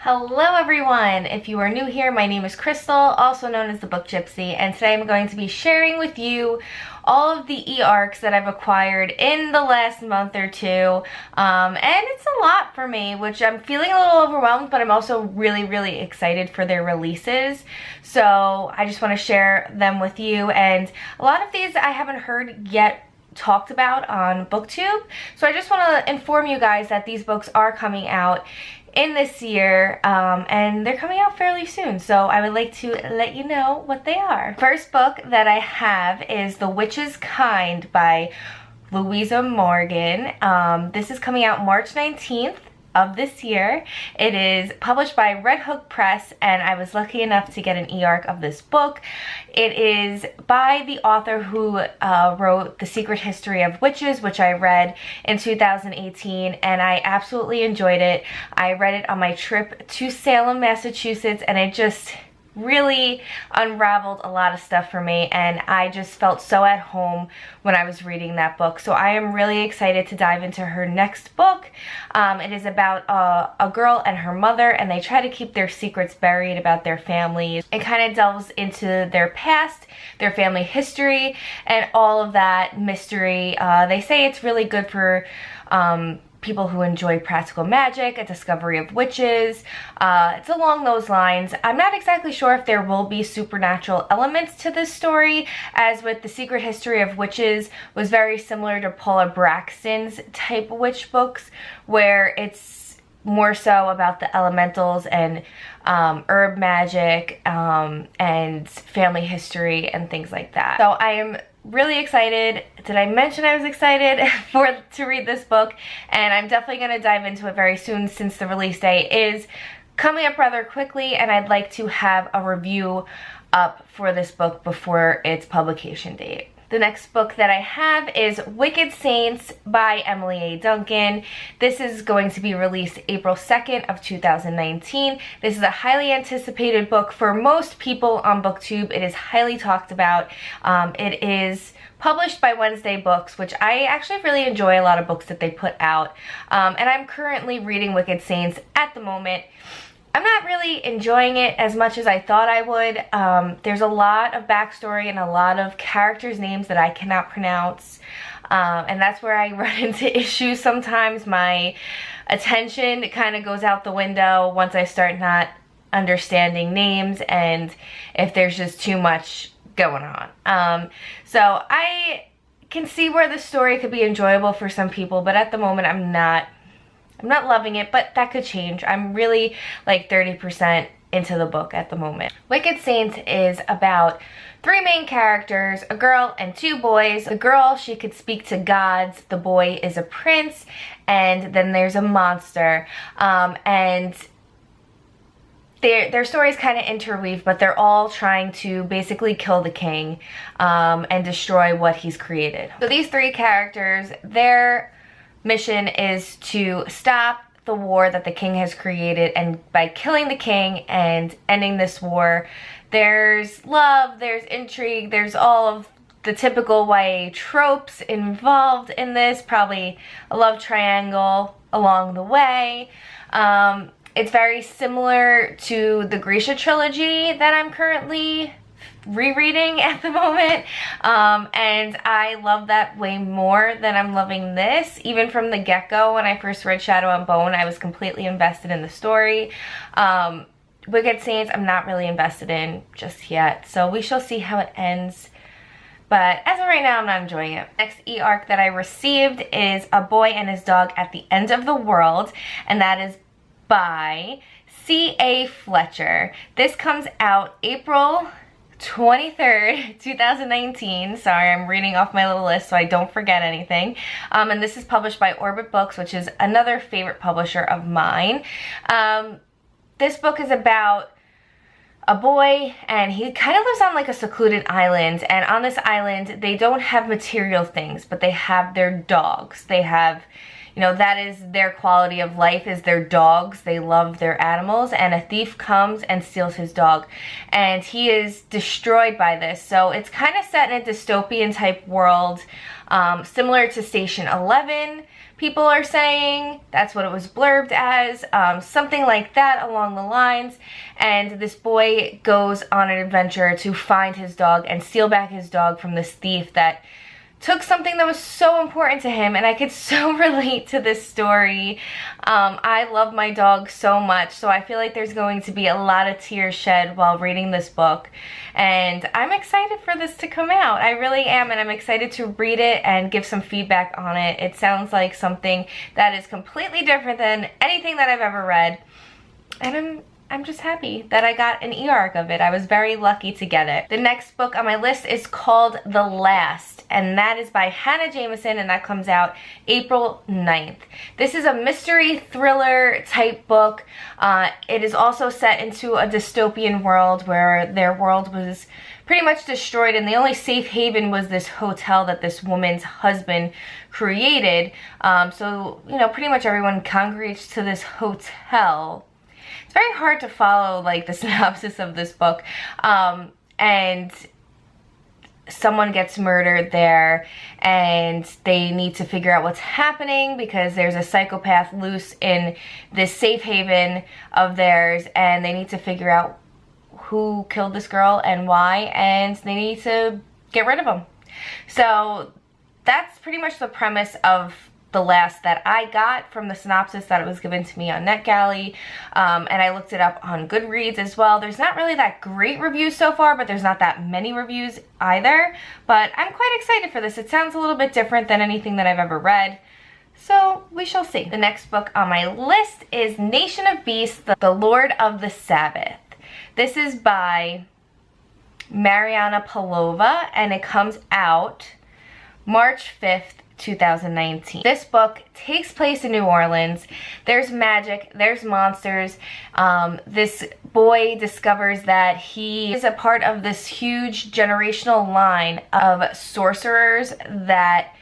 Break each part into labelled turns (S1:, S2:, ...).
S1: Hello everyone! If you are new here, my name is Crystal, also known as the Book Gypsy, and today I'm going to be sharing with you all of the e-arcs that I've acquired in the last month or two. And it's a lot for me, which I'm feeling a little overwhelmed, but I'm also really excited for their releases. So I just want to share them with you, and a lot of these I haven't heard yet talked about on BookTube. So I just want to inform you guys that these books are coming out in this year, and they're coming out fairly soon, so I would like to let you know what they are. First book that I have is The Witch's Kind by Louisa Morgan. This is coming out March 19th of this year. It is published by Red Hook Press, and I was lucky enough to get an e-arc of this book. It is by the author who wrote The Secret History of Witches, which I read in 2018, and I absolutely enjoyed it. I read it on my trip to Salem, Massachusetts, and it just really unraveled a lot of stuff for me, and I just felt so at home when I was reading that book. So I am really excited to dive into her next book. It is about a girl and her mother, and they try to keep their secrets buried about their families. It kind of delves into their past, their family history, and all of that mystery. They say it's really good for people who enjoy practical magic, a discovery of witches. It's along those lines. I'm not exactly sure if there will be supernatural elements to this story, as with The Secret History of Witches was very similar to Paula Braxton's type of witch books, where it's more so about the elementals and herb magic and family history and things like that. So I am really excited. Did I mention I was excited to read this book? And I'm definitely going to dive into it very soon, since the release date is coming up rather quickly, and I'd like to have a review up for this book before its publication date. The next book that I have is Wicked Saints by Emily A. Duncan. This is going to be released April 2nd of 2019. This is a highly anticipated book for most people on BookTube. It is highly talked about. It is published by Wednesday Books, which I actually really enjoy a lot of books that they put out. And I'm currently reading Wicked Saints at the moment. I'm not really enjoying it as much as I thought I would. There's a lot of backstory and a lot of characters' names that I cannot pronounce. And that's where I run into issues sometimes. My attention kind of goes out the window once I start not understanding names, and if there's just too much going on. So I can see where the story could be enjoyable for some people, but at the moment I'm not loving it, but that could change. I'm really like 30% into the book at the moment. Wicked Saints is about three main characters, a girl and two boys. The girl, she could speak to gods. The boy is a prince, and then there's a monster. And their stories kind of interweave, but they're all trying to basically kill the king and destroy what he's created. So these three characters, their mission is to stop the war that the king has created, and by killing the king and ending this war, there's love, there's intrigue, there's all of the typical YA tropes involved in this, probably a love triangle along the way. It's very similar to the Grisha trilogy that I'm currently rereading at the moment, and I love that way more than I'm loving this. Even from the get-go, when I first read Shadow and Bone, I was completely invested in the story. Wicked Saints, I'm not really invested in just yet, so we shall see how it ends. But as of right now, I'm not enjoying it. Next e-arc that I received is A Boy and His Dog at the End of the World, and that is by C.A. Fletcher. This comes out April 23rd, 2019. Sorry, I'm reading off my little list so I don't forget anything. And this is published by Orbit Books, which is another favorite publisher of mine. This book is about a boy, and he kind of lives on like a secluded island, and on this island they don't have material things, but they have their dogs. They have, you know, that is their quality of life, is their dogs. They love their animals, and a thief comes and steals his dog, and he is destroyed by this. So it's kind of set in a dystopian type world, similar to Station 11, people are saying. That's what it was blurbed as, something like that along the lines. And this boy goes on an adventure to find his dog and steal back his dog from this thief that took something that was so important to him, and I could so relate to this story. I love my dog so much, so I feel like there's going to be a lot of tears shed while reading this book, and I'm excited for this to come out. I really am, and I'm excited to read it and give some feedback on it. It sounds like something that is completely different than anything that I've ever read, and I'm just happy that I got an e-arc of it. I was very lucky to get it. The next book on my list is called The Last, and that is by Hannah Jameson, and that comes out April 9th. This is a mystery thriller type book. It is also set into a dystopian world where their world was pretty much destroyed, and the only safe haven was this hotel that this woman's husband created. So, you know, pretty much everyone congregates to this hotel. It's very hard to follow, like, the synopsis of this book, and someone gets murdered there, and they need to figure out what's happening because there's a psychopath loose in this safe haven of theirs, and they need to figure out who killed this girl and why, and they need to get rid of him. So that's pretty much the premise of The Last that I got from the synopsis that it was given to me on NetGalley, and I looked it up on Goodreads as well. There's not really that great reviews so far, but there's not that many reviews either, but I'm quite excited for this. It sounds a little bit different than anything that I've ever read, so we shall see. The next book on my list is Nation of Beasts, The Lord of the Sabbath. This is by Mariana Palova, and it comes out March 5th, 2019. This book takes place in New Orleans. There's magic, there's monsters. This boy discovers that he is a part of this huge generational line of sorcerers that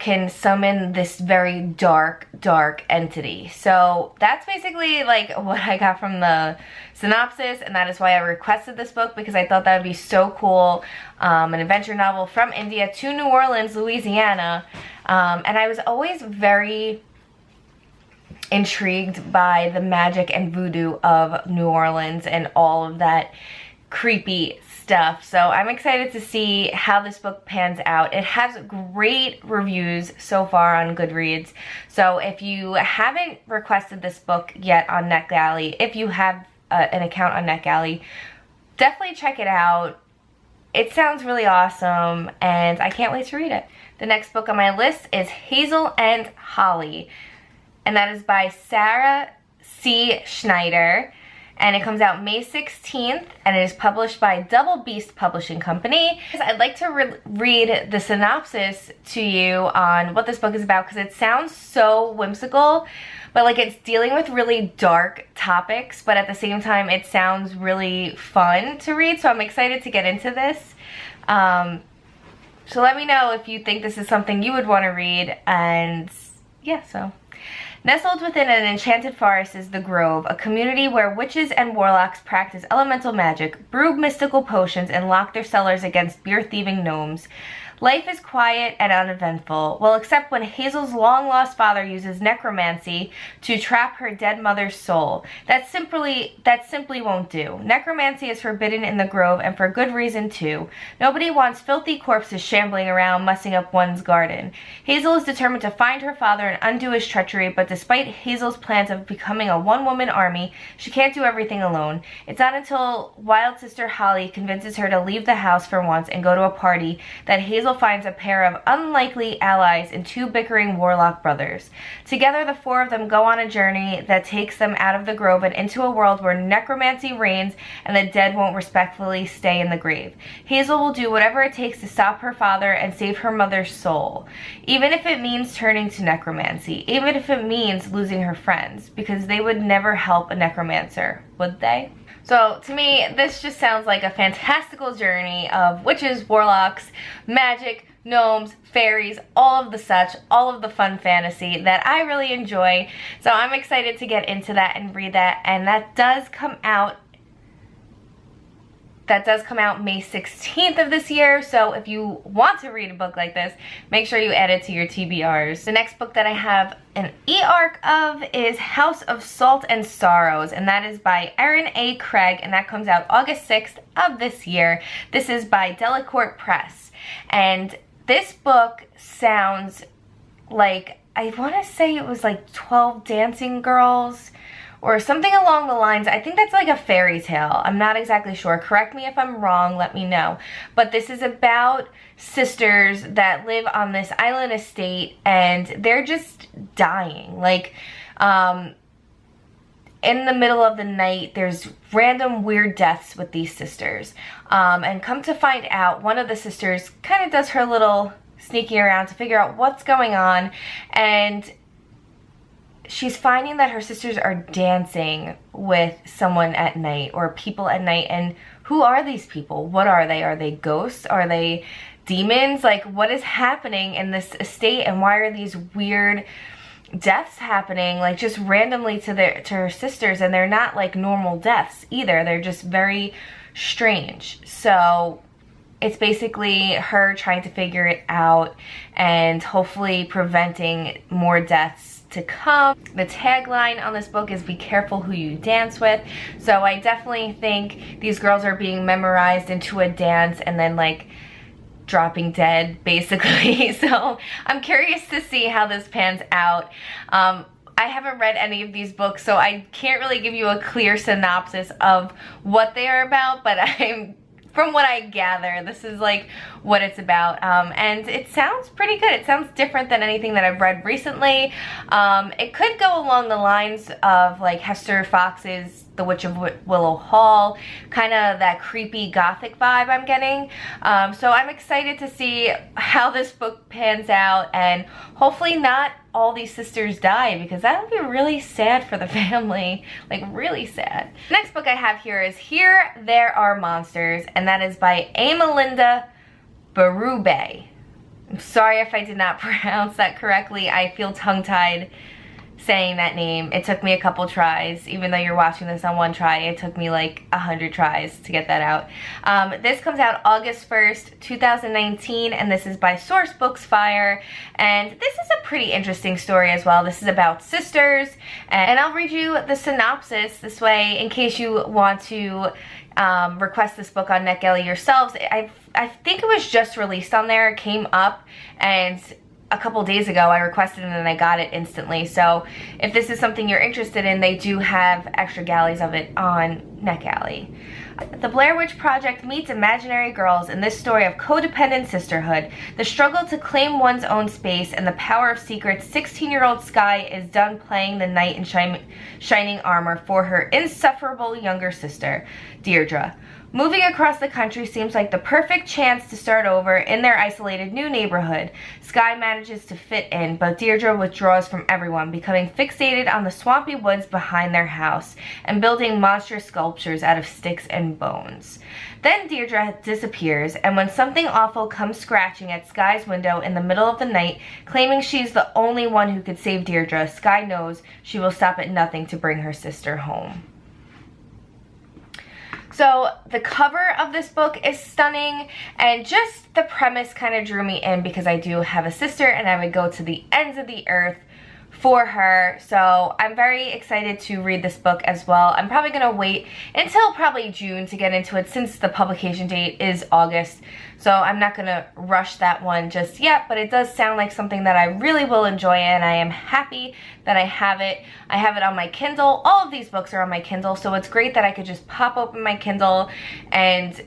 S1: can summon this very dark entity. So that's basically like what I got from the synopsis, and that is why I requested this book, because I thought that would be so cool. An adventure novel from India to New Orleans, Louisiana, and I was always very intrigued by the magic and voodoo of New Orleans and all of that creepy stuff. So I'm excited to see how this book pans out. It has great reviews so far on Goodreads. So if you haven't requested this book yet on NetGalley, if you have an account on NetGalley, definitely check it out. It sounds really awesome, and I can't wait to read it. The next book on my list is Hazel and Holly, and that is by Sarah C. Schneider, and it comes out May 16th, and it is published by Double Beast Publishing Company. I'd like to read the synopsis to you on what this book is about, because it sounds so whimsical, but like it's dealing with really dark topics, but at the same time it sounds really fun to read, so I'm excited to get into this. So let me know if you think this is something you would want to read, and yeah, so. Nestled within an enchanted forest is the Grove, a community where witches and warlocks practice elemental magic, brew mystical potions, and lock their cellars against beer-thieving gnomes. Life is quiet and uneventful, well, except when Hazel's long-lost father uses necromancy to trap her dead mother's soul. That simply won't do. Necromancy is forbidden in the Grove, and for good reason, too. Nobody wants filthy corpses shambling around, mussing up one's garden. Hazel is determined to find her father and undo his treachery, but despite Hazel's plans of becoming a one-woman army, she can't do everything alone. It's not until wild sister Holly convinces her to leave the house for once and go to a party that Hazel finds a pair of unlikely allies in two bickering warlock brothers. Together, the four of them go on a journey that takes them out of the Grove and into a world where necromancy reigns and the dead won't respectfully stay in the grave. Hazel will do whatever it takes to stop her father and save her mother's soul, even if it means turning to necromancy, even if it means losing her friends, because they would never help a necromancer, would they? So to me, this just sounds like a fantastical journey of witches, warlocks, magic, gnomes, fairies, all of the such, all of the fun fantasy that I really enjoy. So I'm excited to get into that and read that, and that does come out that does come out May 16th of this year, so if you want to read a book like this, make sure you add it to your TBRs. The next book that I have an e-arc of is House of Salt and Sorrows, and that is by Erin A. Craig, and that comes out August 6th of this year. This is by Delacorte Press, and this book sounds like, I want to say it was like 12 Dancing Girls, or something along the lines. I think that's like a fairy tale. I'm not exactly sure. Correct me if I'm wrong, let me know. But this is about sisters that live on this island estate, and they're just dying. Like, in the middle of the night, there's random weird deaths with these sisters. And come to find out, one of the sisters kind of does her little sneaking around to figure out what's going on, and she's finding that her sisters are dancing with someone at night, or people at night. And who are these people? What are they? Are they ghosts? Are they demons? Like, what is happening in this estate, and why are these weird deaths happening, like just randomly to her sisters? And they're not like normal deaths either. They're just very strange. So it's basically her trying to figure it out and hopefully preventing more deaths to come. The tagline on this book is "Be careful who you dance with." So I definitely think these girls are being memorized into a dance and then like dropping dead, basically. So I'm curious to see how this pans out. I haven't read any of these books, so I can't really give you a clear synopsis of what they are about, but from what I gather, this is like what it's about, and it sounds pretty good. It sounds different than anything that I've read recently. It could go along the lines of like Hester Fox's The Witch of Willow Hall, kind of that creepy gothic vibe I'm getting. So I'm excited to see how this book pans out, and hopefully not all these sisters die, because that would be really sad for the family, like really sad. The next book I have here is Here There Are Monsters, and that is by Amalinda Berube. I'm sorry if I did not pronounce that correctly. I feel tongue-tied saying that name. It took me a couple tries. Even though you're watching this on one try, it took me like 100 tries to get that out. This comes out August 1st, 2019, and this is by Source Books Fire, and this is a pretty interesting story as well. This is about sisters, and I'll read you the synopsis this way in case you want to request this book on NetGalley yourselves. I think it was just released on there. It came up, and a couple days ago I requested it and I got it instantly. So if this is something you're interested in, they do have extra galleys of it on NetGalley. The Blair Witch Project meets imaginary girls in this story of codependent sisterhood, the struggle to claim one's own space, and the power of secrets. 16-year-old Sky is done playing the knight in shining armor for her insufferable younger sister, Deirdre. Moving across the country seems like the perfect chance to start over in their isolated new neighborhood. Sky manages to fit in, but Deirdre withdraws from everyone, becoming fixated on the swampy woods behind their house and building monstrous sculptures out of sticks and bones. Then Deirdre disappears, and when something awful comes scratching at Sky's window in the middle of the night, claiming she's the only one who could save Deirdre, Sky knows she will stop at nothing to bring her sister home. So the cover of this book is stunning, and just the premise kind of drew me in because I do have a sister and I would go to the ends of the earth for her. So I'm very excited to read this book as well. I'm probably going to wait until probably June to get into it, since the publication date is August. So I'm not going to rush that one just yet, but it does sound like something that I really will enjoy, and I am happy that I have it. I have it on my Kindle. All of these books are on my Kindle, so it's great that I could just pop open my Kindle and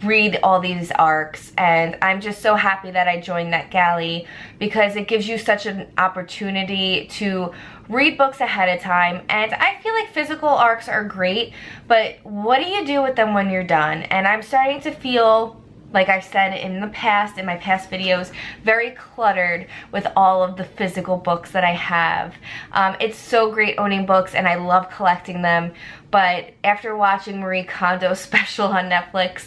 S1: read all these arcs. And I'm just so happy that I joined NetGalley, because it gives you such an opportunity to read books ahead of time. And I feel like physical arcs are great, but what do you do with them when you're done? And I'm starting to feel, like I said in the past, in my past videos, very cluttered with all of the physical books that I have. It's so great owning books, and I love collecting them, but after watching Marie Kondo's special on Netflix,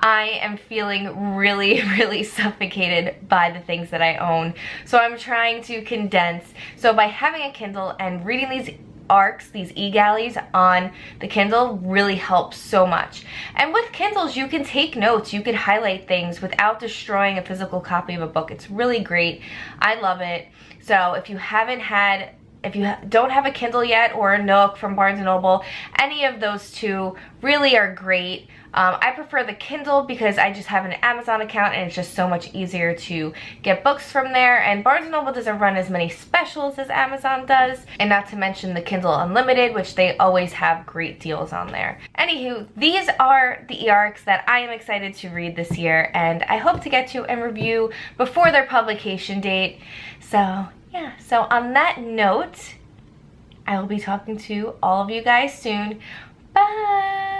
S1: I am feeling really, really suffocated by the things that I own. So I'm trying to condense. So by having a Kindle and reading these arcs, these e-galleys on the Kindle really helps so much. And with Kindles, you can take notes, you can highlight things without destroying a physical copy of a book. It's really great. I love it. So if you don't have a Kindle yet, or a Nook from Barnes & Noble, any of those two really are great. I prefer the Kindle because I just have an Amazon account and it's just so much easier to get books from there. And Barnes & Noble doesn't run as many specials as Amazon does. And not to mention the Kindle Unlimited, which they always have great deals on there. Anywho, these are the e-arcs that I am excited to read this year, and I hope to get to and review before their publication date. So yeah, so on that note, I will be talking to all of you guys soon. Bye!